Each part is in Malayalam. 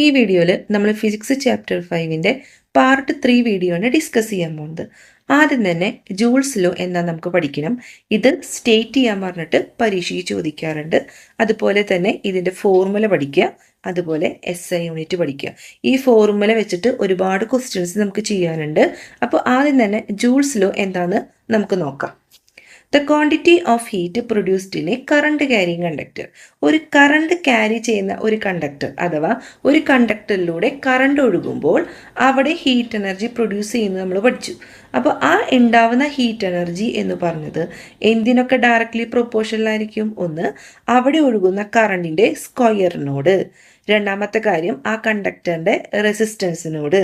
ഈ വീഡിയോയിൽ നമ്മൾ ഫിസിക്സ് ചാപ്റ്റർ 5ന്റെ പാർട്ട് 3 വീഡിയോ ആണ് ഡിസ്കസ് ചെയ്യാൻ പോകുന്നത്. ആദ്യം തന്നെ ജൂൾസ് ലോ എന്താ നമുക്ക് പഠിക്കണം. ഇത് സ്റ്റേറ്റ് ചെയ്യാൻ പറഞ്ഞിട്ട് പരീക്ഷയ്ക്ക് ചോദിക്കാറുണ്ട്. അതുപോലെ തന്നെ ഇതിൻ്റെ ഫോർമുല പഠിക്കുക, അതുപോലെ SI യൂണിറ്റ് പഠിക്കുക. ഈ ഫോർമുല വെച്ചിട്ട് ഒരുപാട് ക്വസ്റ്റ്യൻസ് നമുക്ക് ചെയ്യാനുണ്ട്. അപ്പോൾ ആദ്യം തന്നെ ജൂൾസ് ലോ എന്താണെന്ന് നമുക്ക് നോക്കാം. The quantity of heat produced in A current carrying conductor. ഒരു കറണ്ട് ക്യാരി ചെയ്യുന്ന ഒരു കണ്ടക്ടർ അഥവാ ഒരു കണ്ടക്ടറിലൂടെ കറണ്ട് ഒഴുകുമ്പോൾ അവിടെ ഹീറ്റ് എനർജി പ്രൊഡ്യൂസ് ചെയ്യുന്നത് നമ്മൾ പഠിച്ചു. അപ്പോൾ ആ ഉണ്ടാവുന്ന ഹീറ്റ് എനർജി എന്ന് പറഞ്ഞത് എന്തിനൊക്കെ ഡയറക്റ്റ്ലി പ്രൊപ്പോർഷണലായിരിക്കും? ഒന്ന്, അവിടെ ഒഴുകുന്ന കറണ്ടിൻ്റെ സ്ക്വയറിനോട്. രണ്ടാമത്തെ കാര്യം, ആ കണ്ടക്ടറിൻ്റെ റെസിസ്റ്റൻസിനോട്.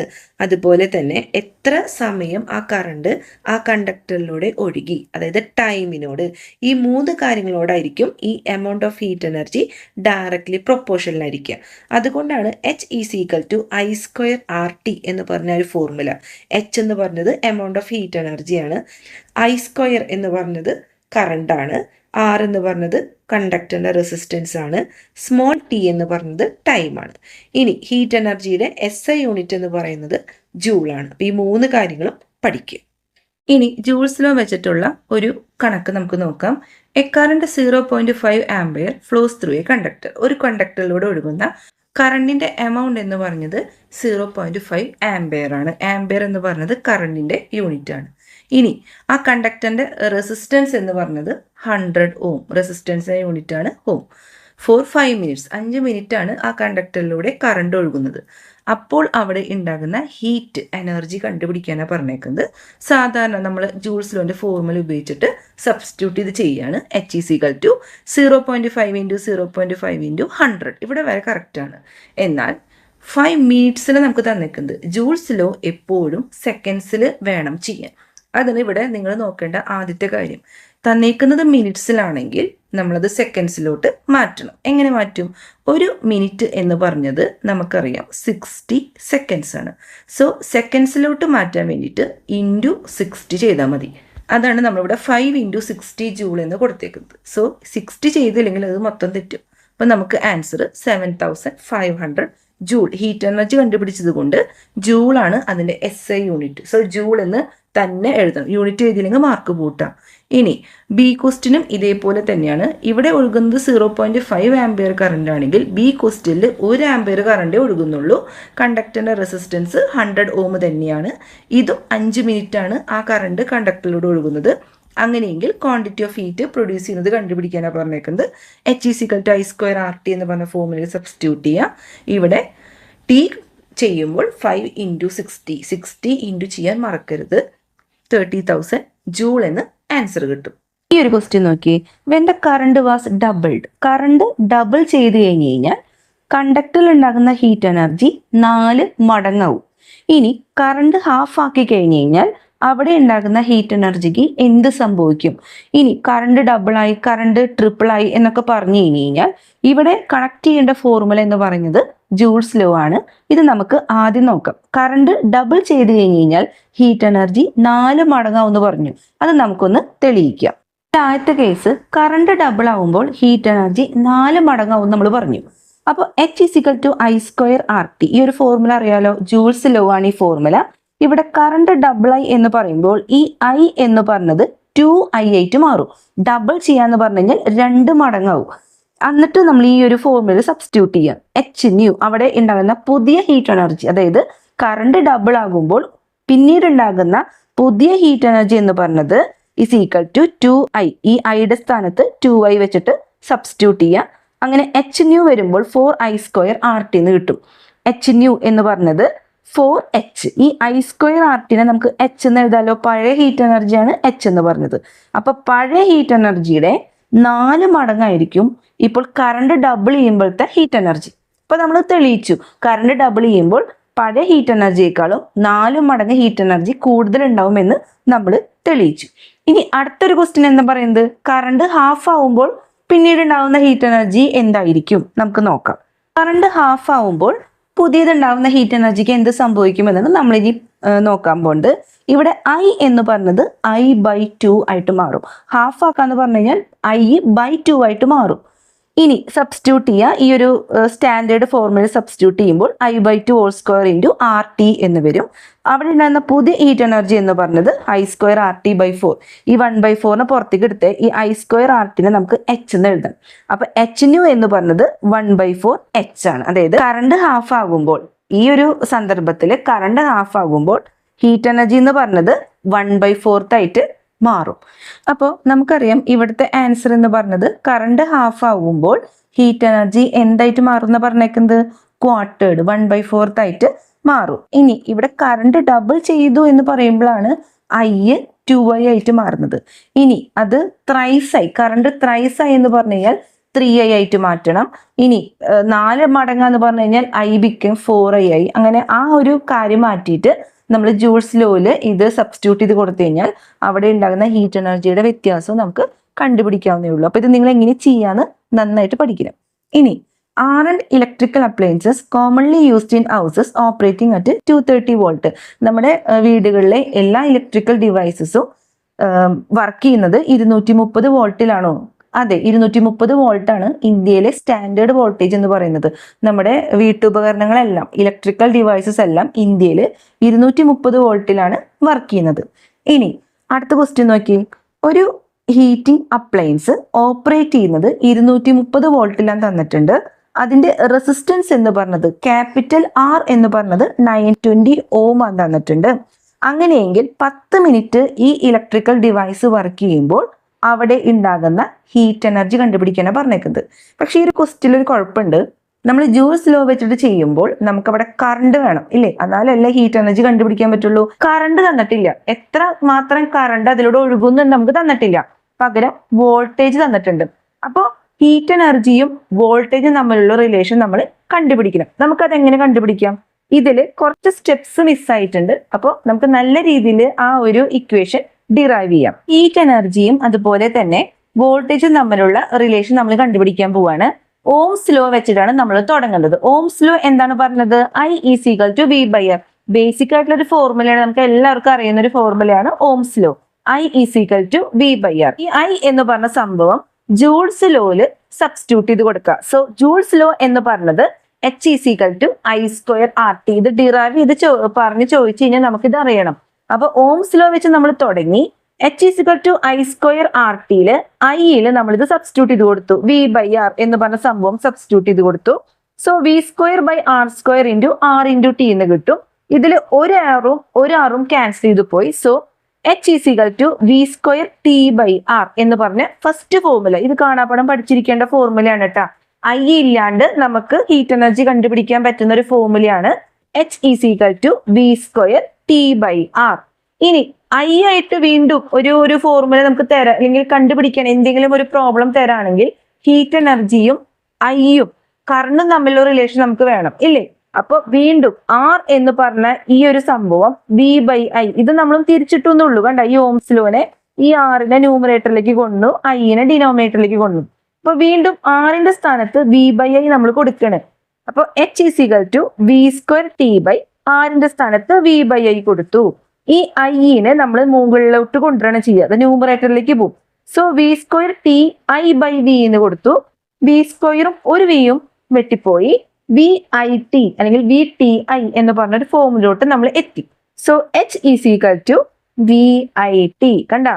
അതുപോലെ തന്നെ എത്ര സമയം ആ കറണ്ട് ആ കണ്ടക്ടറിലൂടെ ഒഴുകി, അതായത് ടൈമിനോട്. ഈ മൂന്ന് കാര്യങ്ങളോടായിരിക്കും ഈ amount of heat energy directly പ്രൊപ്പോർഷണലായിരിക്കുക. അതുകൊണ്ടാണ് H=I²RT എന്ന് പറഞ്ഞ ഒരു ഫോർമുല. H എന്ന് പറഞ്ഞത് എമൗണ്ട് ഓഫ് ഹീറ്റ് എനർജിയാണ്, I² എന്ന് പറഞ്ഞത് കറണ്ടാണ്, R എന്ന് പറഞ്ഞത് കണ്ടക്ടറിൻ്റെ റെസിസ്റ്റൻസ് ആണ്, സ്മോൾ t എന്ന് പറഞ്ഞത് ടൈമാണ്. ഇനി ഹീറ്റ് എനർജിയുടെ SI യൂണിറ്റ് എന്ന് പറയുന്നത് ജൂളാണ്. അപ്പോൾ ഈ മൂന്ന് കാര്യങ്ങളും പഠിക്കുക. ഇനി ജൂൾസ് ലോ വെച്ചിട്ടുള്ള ഒരു കണക്ക് നമുക്ക് നോക്കാം. A current 0.5 ampere flows through a conductor. ഒരു കണ്ടക്ടറിലൂടെ ഒഴുകുന്ന കറണ്ടിൻ്റെ എമൗണ്ട് എന്ന് പറഞ്ഞത് 0.5 ആംപിയർ ആണ്. ആംപിയർ എന്ന് പറഞ്ഞത് കറണ്ടിൻ്റെ യൂണിറ്റ് ആണ്. ഇനി ആ കണ്ടക്ടറിൻ്റെ റെസിസ്റ്റൻസ് എന്ന് പറഞ്ഞത് 100 ഓം. റെസിസ്റ്റൻസിൻ്റെ യൂണിറ്റ് ആണ് ഓം. ഫോർ 5 മിനിറ്റ്സ്, 5 മിനിറ്റ് ആണ് ആ കണ്ടക്ടറിലൂടെ കറണ്ട് ഒഴുകുന്നത്. അപ്പോൾ അവിടെ ഉണ്ടാകുന്ന ഹീറ്റ് എനർജി കണ്ടുപിടിക്കാനാണ് പറഞ്ഞേക്കുന്നത്. സാധാരണ നമ്മൾ ജൂൾസ് ലോൻ്റെ ഫോർമുല ഉപയോഗിച്ചിട്ട് സബ്സ്റ്റിറ്റ്യൂട്ട് ഇത് ചെയ്യാണ്. H=0.5 × 0.5 × 100. ഇവിടെ വരെ കറക്റ്റാണ്. എന്നാൽ 5 മിനിറ്റ്സിൽ നമുക്ക് തന്നേക്കുന്നത്. ജൂൾസ് ലോ എപ്പോഴും സെക്കൻഡ്സിൽ വേണം ചെയ്യാൻ. അതിന് ഇവിടെ നിങ്ങൾ നോക്കേണ്ട ആദ്യത്തെ കാര്യം, തന്നേക്കുന്നത് മിനിറ്റ്സിലാണെങ്കിൽ നമ്മളത് സെക്കൻഡ്സിലോട്ട് മാറ്റണം. എങ്ങനെ മാറ്റും? ഒരു മിനിറ്റ് എന്ന് പറഞ്ഞത് നമുക്കറിയാം 60 സെക്കൻഡ്സ് ആണ്. സോ സെക്കൻഡ്സിലോട്ട് മാറ്റാൻ വേണ്ടിയിട്ട് ×60 ചെയ്താൽ മതി. അതാണ് നമ്മളിവിടെ 5 × 60 ജൂൾ എന്ന് കൊടുത്തേക്കുന്നത്. സോ 60 ചെയ്തില്ലെങ്കിൽ അത് മൊത്തം തെറ്റും. അപ്പം നമുക്ക് ആൻസർ 7500 ജൂൾ. ഹീറ്റ് എനർജി കണ്ടുപിടിച്ചത് കൊണ്ട് ജൂളാണ് അതിൻ്റെ SI യൂണിറ്റ്. സോ ജൂൾ എന്ന് തന്നെ എഴുതണം. യൂണിറ്റ് എഴുതിയില്ലെങ്കിൽ മാർക്ക് കൂട്ടാം. ഇനി ബി ക്വസ്റ്റിനും ഇതേപോലെ തന്നെയാണ്. ഇവിടെ ഒഴുകുന്നത് 0.5 ആംപിയർ കറണ്ട് ആണെങ്കിൽ ബി ക്വസ്റ്റിനിൽ 1 ആംപിയർ കറണ്ടേ ഒഴുകുന്നുള്ളൂ. കണ്ടക്ടറിൻ്റെ റെസിസ്റ്റൻസ് 100 ഓം തന്നെയാണ്. ഇതും 5 മിനിറ്റ് ആണ് ആ കറണ്ട് കണ്ടക്ടറിലൂടെ ഒഴുകുന്നത്. അങ്ങനെയെങ്കിൽ ക്വാണ്ടിറ്റി ഓഫ് ഹീറ്റ് പ്രൊഡ്യൂസ് ചെയ്യുന്നത് കണ്ടുപിടിക്കാനാണ് പറഞ്ഞേക്കുന്നത്. H=I²RT എന്ന് പറഞ്ഞ ഫോർമുലയിൽ സബ്സ്റ്റിറ്റ്യൂട്ട് ചെയ്യുക. ഇവിടെ T ചെയ്യുമ്പോൾ 5 × 60, 60 ഇൻറ്റു ചെയ്യാൻ മറക്കരുത്. 30,000 ജൂൾ എന്ന് ആൻസർ കിട്ടും. ഈ ഒരു ക്വസ്റ്റ്യൻ നോക്കി. When the current was doubled. Current double ചെയ്ത് കഴിഞ്ഞ് കഴിഞ്ഞാൽ കണ്ടക്ടറിൽ ഉണ്ടാകുന്ന ഹീറ്റ് എനർജി 4 മടങ്ങാവും. ഇനി കറണ്ട് ഹാഫ് ആക്കി കഴിഞ്ഞ് കഴിഞ്ഞാൽ അവിടെ ഉണ്ടാകുന്ന ഹീറ്റ് എനർജിക്ക് എന്ത് സംഭവിക്കും? ഇനി കറണ്ട് ഡബിളായി, കറണ്ട് ട്രിപ്പിളായി എന്നൊക്കെ പറഞ്ഞു കഴിഞ്ഞാൽ ഇവിടെ കണക്ട് ചെയ്യേണ്ട ഫോർമുല എന്ന് പറയുന്നത് ജൂൾസ് ലോ ആണ്. ഇത് നമുക്ക് ആദ്യം നോക്കാം. കറണ്ട് ഡബിൾ ചെയ്ത് കഴിഞ്ഞ് കഴിഞ്ഞാൽ ഹീറ്റ് എനർജി 4 മടങ്ങാവെന്ന് പറഞ്ഞു. അത് നമുക്കൊന്ന് തെളിയിക്കാം. ആദ്യത്തെ കേസ്, കറണ്ട് ഡബിൾ ആവുമ്പോൾ ഹീറ്റ് എനർജി 4 മടങ്ങാവും നമ്മൾ പറഞ്ഞു. അപ്പോൾ H=I²RT. ഈ ഒരു ഫോർമുല അറിയാലോ, ജൂൾസ് ലോ ആണ് ഈ ഫോർമുല. ഇവിടെ കറണ്ട് ഡബിൾ ആയി എന്ന് പറയുമ്പോൾ ഈ I എന്ന് പറഞ്ഞത് 2I ആയിട്ട് മാറും. ഡബിൾ ചെയ്യാന്ന് പറഞ്ഞു കഴിഞ്ഞാൽ 2 മടങ്ങാവും. എന്നിട്ട് നമ്മൾ ഈ ഒരു ഫോർമുല സബ്സ്റ്റിറ്റ്യൂട്ട് ചെയ്യാം. Hν അവിടെ ഉണ്ടാകുന്ന പുതിയ ഹീറ്റ് എനർജി, അതായത് കറണ്ട് ഡബിൾ ആകുമ്പോൾ പിന്നീട് ഉണ്ടാകുന്ന പുതിയ ഹീറ്റ് എനർജി എന്ന് പറഞ്ഞത് =2I. ഈ ഐയുടെ സ്ഥാനത്ത് 2I വെച്ചിട്ട് സബ്സ്റ്റിറ്റ്യൂട്ട് ചെയ്യാം. അങ്ങനെ Hν വരുമ്പോൾ 4I²RT എന്ന് കിട്ടും. Hν എന്ന് പറഞ്ഞത് 4H. ഈ I²RT നമുക്ക് H എന്ന് എഴുതാലോ. പഴയ ഹീറ്റ് എനർജിയാണ് H എന്ന് പറഞ്ഞത്. അപ്പൊ പഴയ ഹീറ്റ് എനർജിയുടെ 4 മടങ്ങായിരിക്കും ഇപ്പോൾ കറണ്ട് ഡബിൾ ചെയ്യുമ്പോഴത്തെ ഹീറ്റ് എനർജി. ഇപ്പൊ നമ്മൾ തെളിയിച്ചു, കറണ്ട് ഡബിൾ ചെയ്യുമ്പോൾ പഴയ ഹീറ്റ് എനർജിയേക്കാളും 4 മടങ്ങ് ഹീറ്റ് എനർജി കൂടുതൽ ഉണ്ടാവുമെന്ന് നമ്മൾ തെളിയിച്ചു. ഇനി അടുത്തൊരു ക്വസ്റ്റ്യൻ എന്താ പറയുന്നത്, കറണ്ട് ഹാഫ് ആവുമ്പോൾ പിന്നീട് ഉണ്ടാവുന്ന ഹീറ്റ് എനർജി എന്തായിരിക്കും നമുക്ക് നോക്കാം. കറണ്ട് ഹാഫ് ആവുമ്പോൾ പുതിയതുണ്ടാവുന്ന ഹീറ്റ് എനർജിക്ക് എന്ത് സംഭവിക്കുമെന്നാണ് നമ്മളിനി നോക്കാൻ പോകുന്നത്. ഇവിടെ I എന്ന് പറഞ്ഞത് I/2 ആയിട്ട് മാറും. ഹാഫ് ആക്കാന്ന് പറഞ്ഞു കഴിഞ്ഞാൽ I/2 ആയിട്ട് മാറും. ഇനി സബ്സ്റ്റിറ്റ്യൂട്ട് ചെയ്യുക, ഈ ഒരു സ്റ്റാൻഡേർഡ് ഫോർമുല സബ്സ്റ്റിറ്റ്യൂട്ട് ചെയ്യുമ്പോൾ I/2² ഇൻറ്റു RT എന്ന് വരും. അവിടെ ഉണ്ടാകുന്ന പുതിയ ഹീറ്റ് എനർജി എന്ന് പറഞ്ഞത് I²RT/4. ഈ 1/4 പുറത്തേക്ക് എടുത്ത് ഈ I²RT നമുക്ക് H എന്ന് എഴുതാം. അപ്പൊ Hν എന്ന് പറഞ്ഞത് 1/4H ആണ്. അതായത് കറണ്ട് ഹാഫ് ആകുമ്പോൾ, ഈ ഒരു സന്ദർഭത്തിൽ കറണ്ട് ഹാഫ് ആകുമ്പോൾ ഹീറ്റ് എനർജി എന്ന് പറഞ്ഞത് 1/4 ആയിട്ട് മാറും. അപ്പോൾ നമുക്കറിയാം ഇവിടുത്തെ ആൻസർ എന്ന് പറഞ്ഞത് കറണ്ട് ഹാഫ് ആകുമ്പോൾ ഹീറ്റ് എനർജി എന്തായിട്ട് മാറും എന്ന് പറഞ്ഞേക്കുന്നത് ക്വാർട്ടേർഡ് 1/4 ആയിട്ട് മാറും. ഇനി ഇവിടെ കറണ്ട് ഡബിൾ ചെയ്തു എന്ന് പറയുമ്പോഴാണ് I 2I ആയിട്ട് മാറുന്നത്. ഇനി അത് ത്രൈസായി, കറണ്ട് ത്രൈസായി എന്ന് പറഞ്ഞു കഴിഞ്ഞാൽ 3I ആയിട്ട് മാറ്റണം. ഇനി 4 മടങ്ങാന്ന് പറഞ്ഞു കഴിഞ്ഞാൽ I became 4I ആയി. അങ്ങനെ ആ ഒരു കാര്യം മാറ്റിയിട്ട് നമ്മൾ ജൂൾസ് ലോയിൽ ഇത് സബ്സ്റ്റിറ്റ്യൂട്ട് ചെയ്ത് കൊടുത്തു കഴിഞ്ഞാൽ അവിടെ ഉണ്ടാകുന്ന ഹീറ്റ് എനർജിയുടെ വ്യത്യാസം നമുക്ക് കണ്ടുപിടിക്കാവുന്നേ ഉള്ളൂ. അപ്പോൾ ഇത് നിങ്ങൾ എങ്ങനെ ചെയ്യാന്ന് നന്നായിട്ട് പഠിക്കണം. ഇനി R&D electrical appliances commonly used in houses operating at 230 volt. നമ്മുടെ വീടുകളിലെ എല്ലാ ഇലക്ട്രിക്കൽ ഡിവൈസസും വർക്ക് ചെയ്യുന്നത് 230 വോൾട്ടിലാണോ? അതെ, 230 വോൾട്ടാണ് ഇന്ത്യയിലെ സ്റ്റാൻഡേർഡ് വോൾട്ടേജ് എന്ന് പറയുന്നത്. നമ്മുടെ വീട്ടുപകരണങ്ങളെല്ലാം, ഇലക്ട്രിക്കൽ ഡിവൈസസ് എല്ലാം ഇന്ത്യയിൽ 230 വോൾട്ടിലാണ് വർക്ക് ചെയ്യുന്നത്. ഇനി അടുത്ത ക്വസ്റ്റ്യൻ നോക്കി, ഒരു ഹീറ്റിംഗ് അപ്ലയൻസ് ഓപ്പറേറ്റ് ചെയ്യുന്നത് 230 വോൾട്ടിലാണ് തന്നിട്ടുണ്ട്. അതിന്റെ റെസിസ്റ്റൻസ് എന്ന് പറഞ്ഞത് ക്യാപിറ്റൽ R എന്ന് പറഞ്ഞത് 920 ഓം ആണ് തന്നിട്ടുണ്ട്. അങ്ങനെയെങ്കിൽ 10 മിനിറ്റ് ഈ ഇലക്ട്രിക്കൽ ഡിവൈസ് വർക്ക് ചെയ്യുമ്പോൾ അവിടെ ഉണ്ടാകുന്ന ഹീറ്റ് എനർജി കണ്ടുപിടിക്കാനാണ് പറഞ്ഞേക്കുന്നത്. പക്ഷേ ഈ ഒരു ക്വസ്റ്റ്യനിൽ ഒരു കുഴപ്പമുണ്ട്. നമ്മൾ ജൂൾസ് ലോ വെച്ചിട്ട് ചെയ്യുമ്പോൾ നമുക്ക് അവിടെ കറണ്ട് വേണം, ഇല്ലേ? എന്നാലല്ലേ ഹീറ്റ് എനർജി കണ്ടുപിടിക്കാൻ പറ്റുള്ളൂ. കറണ്ട് തന്നിട്ടില്ല, എത്ര മാത്രം കറണ്ട് അതിലൂടെ ഒഴുകുന്നുണ്ട് നമുക്ക് തന്നിട്ടില്ല, പകരം വോൾട്ടേജ് തന്നിട്ടുണ്ട്. അപ്പോൾ ഹീറ്റ് എനർജിയും വോൾട്ടേജും തമ്മിലുള്ള റിലേഷൻ നമ്മൾ കണ്ടുപിടിക്കണം. നമുക്കത് എങ്ങനെ കണ്ടുപിടിക്കാം? ഇതിൽ കുറച്ച് സ്റ്റെപ്സ് മിസ്സായിട്ടുണ്ട്. അപ്പോൾ നമുക്ക് നല്ല രീതിയിൽ ആ ഒരു ഇക്വേഷൻ ഡിറൈവ് ചെയ്യാം. ഹീറ്റ് എനർജിയും അതുപോലെ തന്നെ വോൾട്ടേജും തമ്മിലുള്ള റിലേഷൻ നമ്മൾ കണ്ടുപിടിക്കാൻ പോവാണ്. ഓംസ് ലോ വെച്ചിട്ടാണ് നമ്മൾ തുടങ്ങുന്നത്. ഓംസ് ലോ എന്താണ് പറഞ്ഞത്? I = V/R. ബേസിക് ആയിട്ടുള്ള ഒരു ഫോർമുലയാണ്, നമുക്ക് എല്ലാവർക്കും അറിയുന്ന ഒരു ഫോർമുലയാണ് ഓംസ് ലോ. I = V/R. ഈ I എന്ന് പറഞ്ഞ സംഭവം ജൂൾസ് ലോയില് സബ്സ്റ്റിറ്റ്യൂട്ട് ചെയ്ത് കൊടുക്കുക. സോ ജൂൾസ് ലോ എന്ന് പറഞ്ഞത് H = I²RT. ഇത് ഡിറൈവ് ചെയ്ത് പറഞ്ഞ് ചോദിച്ചു കഴിഞ്ഞാൽ നമുക്കിത് അറിയണം. അപ്പൊ ഓംസ് ലോ വെച്ച് നമ്മൾ തുടങ്ങി. H = I²RT യില് നമ്മളിത് സബ്സ്റ്റിറ്റ്യൂട്ട് ചെയ്ത് കൊടുത്തു. V/R എന്ന് പറഞ്ഞ സംഭവം സബ്സ്റ്റിറ്റ്യൂട്ട് ചെയ്ത് കൊടുത്തു. So V²/R² into R into T എന്ന് കിട്ടും. ഇതിൽ ഒരു ആറും ക്യാൻസൽ ചെയ്ത് പോയി. സോ H = V²T/R എന്ന് പറഞ്ഞ ഫസ്റ്റ് ഫോർമുല, ഇത് കാണാപ്പാഠം പഠിച്ചിരിക്കേണ്ട ഫോർമുലയാണ് കേട്ടോ. I ഇല്ലാണ്ട് നമുക്ക് ഹീറ്റ് എനർജി കണ്ടുപിടിക്കാൻ പറ്റുന്ന ഒരു ഫോർമുലയാണ് H = V²T/R. ഇനി I ആയിട്ട് വീണ്ടും ഒരു ഫോർമുല നമുക്ക് തരാം, അല്ലെങ്കിൽ കണ്ടുപിടിക്കാൻ എന്തെങ്കിലും ഒരു പ്രോബ്ലം തരാണെങ്കിൽ ഹീറ്റ് എനർജിയും ഐയും കറണ്ടും തമ്മിലുള്ള റിലേഷൻ നമുക്ക് വേണം, ഇല്ലേ? അപ്പൊ വീണ്ടും R എന്ന് പറഞ്ഞ ഈ ഒരു സംഭവം V/I, ഇത് നമ്മളും തിരിച്ചിട്ടുന്നുള്ളൂ. കണ്ട, ഈ ഓംസ് ലോനെ ഈ R-നെ ന്യൂമറേറ്ററിലേക്ക് കൊണ്ടു, I-നെ ഡിനോമിനേറ്ററിലേക്ക് കൊണ്ടു. അപ്പൊ വീണ്ടും R-ന്റെ സ്ഥാനത്ത് V/I നമ്മൾ കൊടുക്കണേ. അപ്പൊ H = V²T/R-ന്റെ സ്ഥാനത്ത് V/I കൊടുത്തു. ഈ I-നെ നമ്മൾ മുകളിലോട്ട് കൊണ്ടുവരണം ചെയ്യുക, അത് ന്യൂമറേറ്ററിലേക്ക് പോകും. സോ V²T/I/V എന്ന് കൊടുത്തു. V²ഉം ഒരു വിയും വെട്ടിപ്പോയി. VIT അല്ലെങ്കിൽ VTI എന്ന് പറഞ്ഞൊരു ഫോമിലോട്ട് നമ്മൾ എത്തി. So H = VIT. കണ്ട,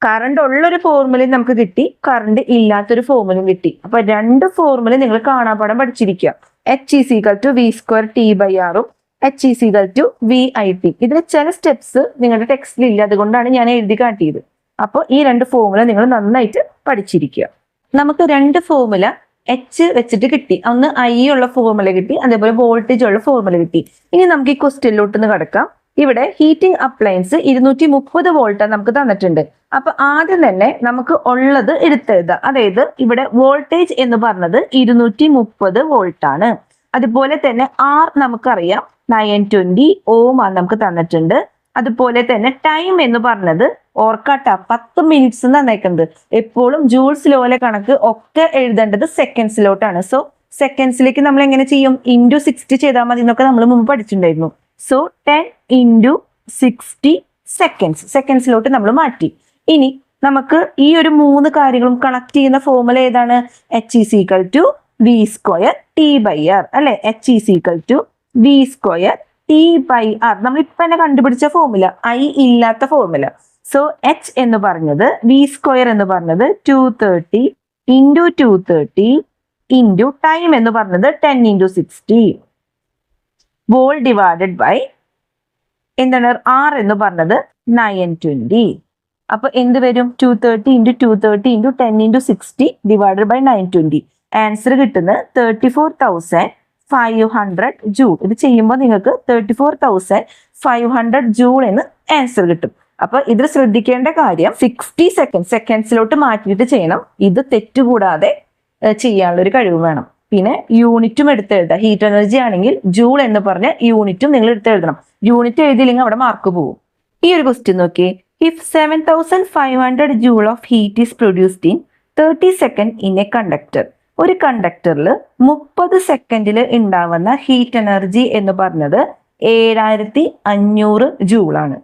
കറണ്ട് ഉള്ളൊരു ഫോർമുലയും നമുക്ക് കിട്ടി, കറണ്ട് ഇല്ലാത്തൊരു ഫോർമുലയും കിട്ടി. അപ്പൊ രണ്ട് ഫോർമുല നിങ്ങൾ കാണാപ്പാഠം പഠിച്ചിരിക്കുക. H = V²T/R ഉം H = VIT. ഇതിൽ ചില സ്റ്റെപ്സ് നിങ്ങളുടെ ടെക്സ്റ്റിൽ ഇല്ല, അതുകൊണ്ടാണ് ഞാൻ എഴുതി കാട്ടിയത്. അപ്പോൾ ഈ രണ്ട് ഫോർമുല നിങ്ങൾ നന്നായിട്ട് പഠിച്ചിരിക്കുക. നമുക്ക് രണ്ട് ഫോർമുല H വെച്ചിട്ട് കിട്ടി. ഒന്ന് I ഉള്ള ഫോർമുല കിട്ടി, അതേപോലെ വോൾട്ടേജ് ഉള്ള ഫോർമുല കിട്ടി. ഇനി നമുക്ക് ഈ ക്വസ്റ്റ്യനിലോട്ട് കടക്കാം. ഇവിടെ ഹീറ്റിംഗ് അപ്ലയൻസ് 230 വോൾട്ട് നമുക്ക് തന്നിട്ടുണ്ട്. അപ്പൊ ആദ്യം തന്നെ നമുക്ക് ഉള്ളത് എടുത്തെഴുതാം. അതായത് ഇവിടെ വോൾട്ടേജ് എന്ന് പറഞ്ഞത് 230 വോൾട്ട് ആണ്. അതുപോലെ തന്നെ R നമുക്കറിയാം 920 ഓം ആണ് നമുക്ക് തന്നിട്ടുണ്ട്. അതുപോലെ തന്നെ ടൈം എന്ന് പറഞ്ഞത് ഓർക്കാട്ട 10 മിനിറ്റ്സ് തന്നേക്കുന്നത്. എപ്പോഴും ജൂൾസ് ലോയിലെ കണക്ക് ഒക്കെ എഴുതേണ്ടത് സെക്കൻഡ്സിലോട്ടാണ്. സോ സെക്കൻഡ്സിലേക്ക് നമ്മൾ എങ്ങനെ ചെയ്യും? ഇൻറ്റു 60 ചെയ്താൽ മതി എന്നൊക്കെ നമ്മൾ മുമ്പ് പഠിച്ചിട്ടുണ്ടായിരുന്നു. സോ 10 × 60 സെക്കൻഡ്സിലോട്ട് നമ്മൾ മാറ്റി. ഇനി നമുക്ക് ഈ ഒരു 3 കാര്യങ്ങളും കണക്ട് ചെയ്യുന്ന ഫോർമുല ഏതാണ്? H is equal to V square T by R അല്ലെ? H is equal to V square T by R. നമ്മൾ ഇപ്പൊ തന്നെ കണ്ടുപിടിച്ച ഫോർമുല, I ഇല്ലാത്ത ഫോർമുല. സോ H എന്ന് പറഞ്ഞത് V സ്ക്വയർ എന്ന് പറഞ്ഞത് 230 ഇൻറ്റു 230 ഇൻറ്റു ടൈം എന്ന് പറഞ്ഞത് 10 ഇൻറ്റു 60 വോൾ ഡിവൈഡഡ് ബൈ എന്താണ് R എന്ന് പറഞ്ഞത് 920. അപ്പൊ എന്ത് വരും? 230 into 230 into 10 into 60 divided by 920. Answer കിട്ടുന്നത് 34,500 ജൂൾ. ഇത് ചെയ്യുമ്പോൾ നിങ്ങൾക്ക് 34,500 ജൂൾ എന്ന് ആൻസർ കിട്ടും. അപ്പൊ ഇതിൽ ശ്രദ്ധിക്കേണ്ട കാര്യം 60 സെക്കൻഡ്സിലോട്ട് മാറ്റിയിട്ട് ചെയ്യണം. ഇത് തെറ്റുകൂടാതെ ചെയ്യാനുള്ള ഒരു കഴിവ് വേണം. പിന്നെ യൂണിറ്റും എടുത്തെഴുതാം. ഹീറ്റ് എനർജി ആണെങ്കിൽ ജൂൾ എന്ന് പറഞ്ഞ യൂണിറ്റും നിങ്ങൾ എടുത്തെഴുതണം. യൂണിറ്റ് എഴുതിയില്ലെങ്കിൽ അവിടെ മാർക്ക് പോകും. ഈ ഒരു ക്വസ്റ്റ്യൻ നോക്കിയേ. If 7,500 joule of heat is produced in 30 second in A conductor. ഒരു കണ്ടക്ടറിൽ 30 സെക്കൻഡിൽ ഉണ്ടാവുന്ന ഹീറ്റ് എനർജി എന്ന് പറഞ്ഞത് 7,500 ജൂളാണ്.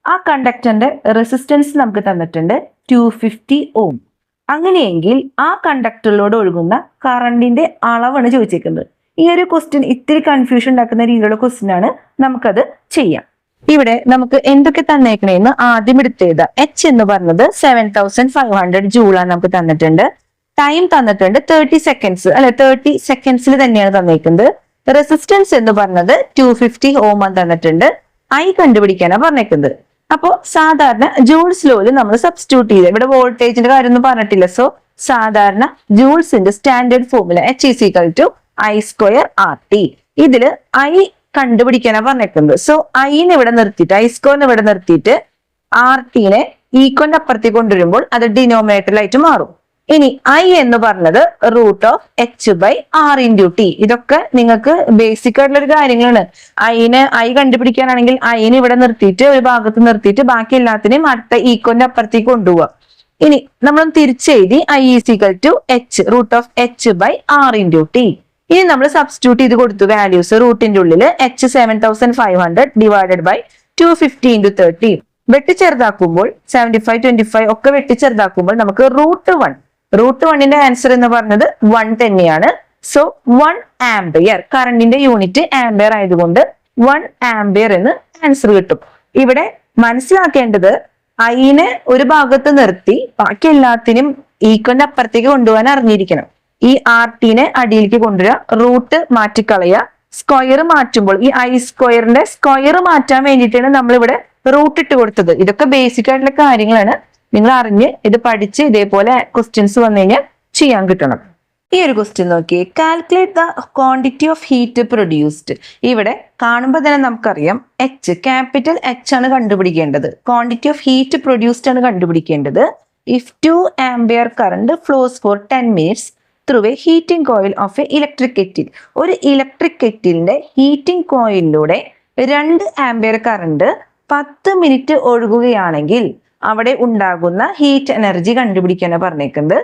ആ കണ്ടക്ടറിന്റെ റെസിസ്റ്റൻസ് നമുക്ക് തന്നിട്ടുണ്ട് 250 ഓം. അങ്ങനെയെങ്കിൽ ആ കണ്ടക്ടറിലൂടെ ഒഴുകുന്ന കറണ്ടിന്റെ അളവാണ് ചോദിച്ചേക്കുന്നത്. ഈ ഒരു ക്വസ്റ്റ്യൻ ഇത്തിരി കൺഫ്യൂഷൻ ഉണ്ടാക്കുന്ന രീതിയിലുള്ള ക്വസ്റ്റ്യൻ ആണ്. നമുക്കത് ചെയ്യാം. ഇവിടെ നമുക്ക് എന്തൊക്കെ തന്നേക്കണേന്ന് ആദ്യം എടുത്തെഴുതാം. H എന്ന് പറഞ്ഞത് 7,500 ജൂളാണ് നമുക്ക് തന്നിട്ടുണ്ട്. ടൈം തന്നിട്ടുണ്ട് 30 സെക്കൻഡ്സ് അല്ലെ, 30 സെക്കൻഡ്സിൽ തന്നെയാണ് തന്നേക്കുന്നത്. റെസിസ്റ്റൻസ് എന്ന് പറഞ്ഞത് 250 ഓം ആണ് തന്നിട്ടുണ്ട്. I കണ്ടുപിടിക്കാനാണ് പറഞ്ഞേക്കുന്നത്. അപ്പോൾ സാധാരണ ജൂൾസ് ലോയിൽ നമ്മൾ സബ്സ്റ്റിറ്റ്യൂട്ട് ചെയ്ത്, ഇവിടെ വോൾട്ടേജിന്റെ കാര്യമൊന്നും പറഞ്ഞിട്ടില്ല. സോ സാധാരണ ജൂൾസിന്റെ standard formula H is equal to I square RT. ഇതില് I കണ്ടുപിടിക്കാനാണ് പറഞ്ഞേക്കുന്നത്. സോ ഐനെ ഇവിടെ നിർത്തിയിട്ട്, I square ഇവിടെ നിർത്തിയിട്ട് RTനെ ഈക്വന്റെ അപ്പുറത്തേക്ക് കൊണ്ടുവരുമ്പോൾ അത് ഡിനോമിനേറ്ററിലായിട്ട് മാറും. ഇനി I എന്ന് പറഞ്ഞത് √H/R × T. ഇതൊക്കെ നിങ്ങൾക്ക് ബേസിക് ആയിട്ടുള്ള ഒരു കാര്യങ്ങളാണ്. I കണ്ടുപിടിക്കാനാണെങ്കിൽ ഐനെ ഇവിടെ നിർത്തിയിട്ട് ഒരു ഭാഗത്ത് നിർത്തിയിട്ട് ബാക്കി എല്ലാത്തിനെയും അടുത്ത ഈക്വന്റെ അപ്പുറത്തേക്ക് കൊണ്ടുപോവുക. ഇനി നമ്മൾ തിരിച്ചെഴുതി I is equal to H √H/R × T. ഇനി നമ്മൾ സബ്സ്റ്റിറ്റ്യൂട്ട് ചെയ്ത് കൊടുത്തു വാല്യൂസ്. റൂട്ടിന്റെ ഉള്ളിൽ H 7,500 ഡിവൈഡഡ് ബൈ 250 × 30. വെട്ടിച്ചെറുതാക്കുമ്പോൾ 75, 25 ഒക്കെ വെട്ടിച്ചെറുതാക്കുമ്പോൾ നമുക്ക് √1ന്റെ ആൻസർ എന്ന് പറഞ്ഞത് 1 തന്നെയാണ്. സോ 1 ആംപിയർ, കറണ്ടിന്റെ യൂണിറ്റ് ആംപിയർ ആയതുകൊണ്ട് 1 ആംപിയർ എന്ന് ആൻസർ കിട്ടും. ഇവിടെ മനസ്സിലാക്കേണ്ടത് ഐനെ ഒരു ഭാഗത്ത് നിർത്തി ബാക്കി എല്ലാത്തിനും ഈക്വന്റെ അപ്പുറത്തേക്ക് കൊണ്ടുപോകാൻ അറിഞ്ഞിരിക്കണം. ഈ RTനെ അടിയിലേക്ക് കൊണ്ടുവരിക, റൂട്ട് മാറ്റിക്കളയുക, സ്ക്വയർ മാറ്റുമ്പോൾ ഈ I സ്ക്വയറിന്റെ സ്ക്വയർ മാറ്റാൻ വേണ്ടിയിട്ടാണ് നമ്മളിവിടെ റൂട്ട് ഇട്ട് കൊടുത്തത്. ഇതൊക്കെ ബേസിക് ആയിട്ടുള്ള കാര്യങ്ങളാണ്. നിങ്ങൾ അറിഞ്ഞ് ഇത് പഠിച്ച് ഇതേപോലെ ക്വസ്റ്റ്യൻസ് വന്നു കഴിഞ്ഞാൽ ചെയ്യാൻ കിട്ടണം. ഈ ഒരു ക്വസ്റ്റ്യൻ നോക്കിയേ. Calculate the quantity of heat produced. ഇവിടെ കാണുമ്പോൾ തന്നെ നമുക്കറിയാം H, ക്യാപിറ്റൽ H ആണ് കണ്ടുപിടിക്കേണ്ടത്. ക്വാണ്ടിറ്റി ഓഫ് ഹീറ്റ് പ്രൊഡ്യൂസ്ഡ് ആണ് കണ്ടുപിടിക്കേണ്ടത്. If 2 ampere current flows for 10 minutes through a heating coil of a electric kettle. ഒരു ഇലക്ട്രിക് കെറ്റിലിന്റെ ഹീറ്റിംഗ് കോയിലിലൂടെ 2 ആംപിയർ കറണ്ട് 10 മിനിറ്റ് ഒഴുകുകയാണെങ്കിൽ അവിടെ ഉണ്ടാകുന്ന ഹീറ്റ് എനർജി കണ്ടുപിടിക്കാനാണ് പറഞ്ഞേക്കുന്നത്.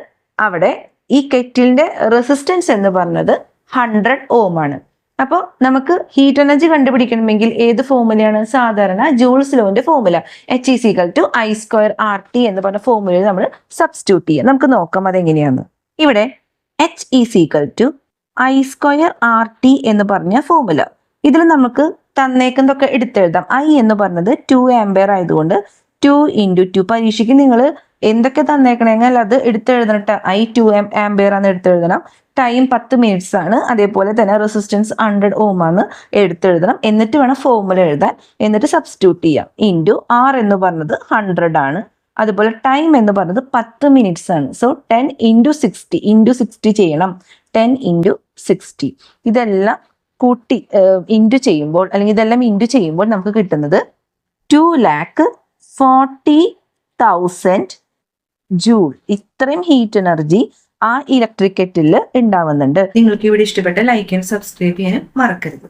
അവിടെ ഈ കെറ്റിലിന്റെ റെസിസ്റ്റൻസ് എന്ന് പറഞ്ഞത് 100 ഓം ആണ്. അപ്പോൾ നമുക്ക് ഹീറ്റ് എനർജി കണ്ടുപിടിക്കണമെങ്കിൽ ഏത് ഫോർമുലയാണ്? സാധാരണ ജൂൾസ് ലോന്റെ formula H is equal to I square RT എന്ന് പറഞ്ഞ ഫോർമുലയിൽ നമ്മൾ സബ്സ്റ്റിറ്റ്യൂട്ട് ചെയ്യാം. നമുക്ക് നോക്കാം അതെങ്ങനെയാന്ന്. ഇവിടെ H is equal to I square RT എന്ന് പറഞ്ഞ ഫോർമുല. ഇതിൽ നമുക്ക് തന്നേക്കുന്നതൊക്കെ എടുത്തെഴുതാം. I എന്ന് പറഞ്ഞത് 2 ആംപിയർ ആയതുകൊണ്ട് 2 × 2. പരീക്ഷയ്ക്ക് നിങ്ങൾ എന്തൊക്കെ തന്നേക്കണമെങ്കിൽ അത് എടുത്തെഴുതണം. I 2 ആംപിയർ ആണ് എടുത്തെഴുതണം. ടൈം 10 മിനിറ്റ്സ് ആണ്. അതേപോലെ തന്നെ റെസിസ്റ്റൻസ് 100 ഓം ആണ് എടുത്തെഴുതണം. എന്നിട്ട് വേണം ഫോർമുല എഴുതാൻ. എന്നിട്ട് സബ്സ്റ്റിറ്റ്യൂട്ട് ചെയ്യാം. ഇൻറ്റു R എന്ന് പറഞ്ഞത് 100 ആണ്. അതുപോലെ ടൈം എന്ന് പറഞ്ഞത് 10 മിനിറ്റ്സ് ആണ്. സോ 10 × 60 ചെയ്യണം. 10 × 60 ഇതെല്ലാം കൂട്ടി ഇൻറ്റു ചെയ്യുമ്പോൾ, അല്ലെങ്കിൽ ഇതെല്ലാം ഇൻറ്റു ചെയ്യുമ്പോൾ നമുക്ക് കിട്ടുന്നത് 2,40,000 ജൂൾ. ഇത്രയും ഹീറ്റ് എനർജി ആ ഇലക്ട്രിക് കെറ്റിൽ ഉണ്ടാവുന്നുണ്ട്. നിങ്ങൾക്ക് ഇവിടെ ഇഷ്ടപ്പെട്ട ലൈക്ക് ആൻഡ് സബ്സ്ക്രൈബ് ചെയ്യാനും മറക്കരുത്.